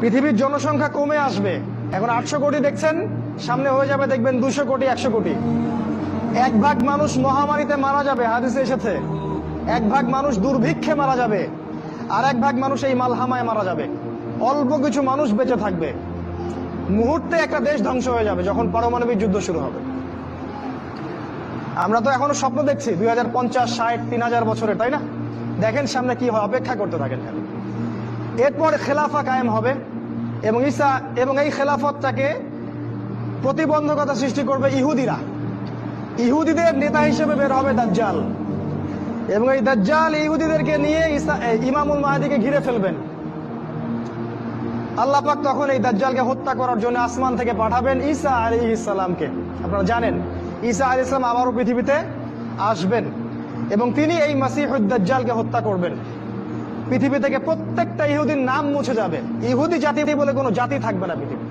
পৃথিবীর জনসংখ্যা কমে আসবে। এখন 800 কোটি দেখছেন, সামনে হয়ে যাবে দেখবেন 200 কোটি 100 কোটি। 1 ভাগ মানুষ মহামারীতে মারা যাবে, হাদিসে এসেছে। 1 ভাগ মানুষ দুর্ভিক্ষে মারা যাবে, আর 1 ভাগ মানুষ এই মালহামায় মারা যাবে। অল্প কিছু মানুষ বেঁচে থাকবে। মুহূর্তে একটা দেশ ধ্বংস হয়ে যাবে যখন পারমাণবিক যুদ্ধ শুরু হবে। আমরা তো এখনো স্বপ্ন দেখছি 2050, 60, 3000 বছরে, তাই না? দেখেন সামনে কি হয়, অপেক্ষা করতে থাকেন। এরপর খেলাফা কায়েম হবে এবং এই খেলাফতটাকে প্রতিবন্ধকতা সৃষ্টি করবে ইহুদিরা। ইহুদিদের নেতা হিসেবে বের হবে দাজ্জাল, এবং এই দাজ্জাল ইহুদিদেরকে নিয়ে ইমামুল মাহদিকে ঘিরে ফেলবেন। আল্লাহ পাক তখন এই দাজ্জালকে হত্যা করার জন্য আসমান থেকে পাঠাবেন ঈসা আলাইহিস সালামকে। আপনারা জানেন ঈসা আলাইহিস সালাম আবারও পৃথিবীতে আসবেন এবং তিনি এই মাসিহুদ দাজ্জালকে হত্যা করবেন। পৃথিবী থেকে প্রত্যেকটা ইহুদির নাম মুছে যাবে। ইহুদি জাতি বলে কোনো জাতি থাকবে না পৃথিবী।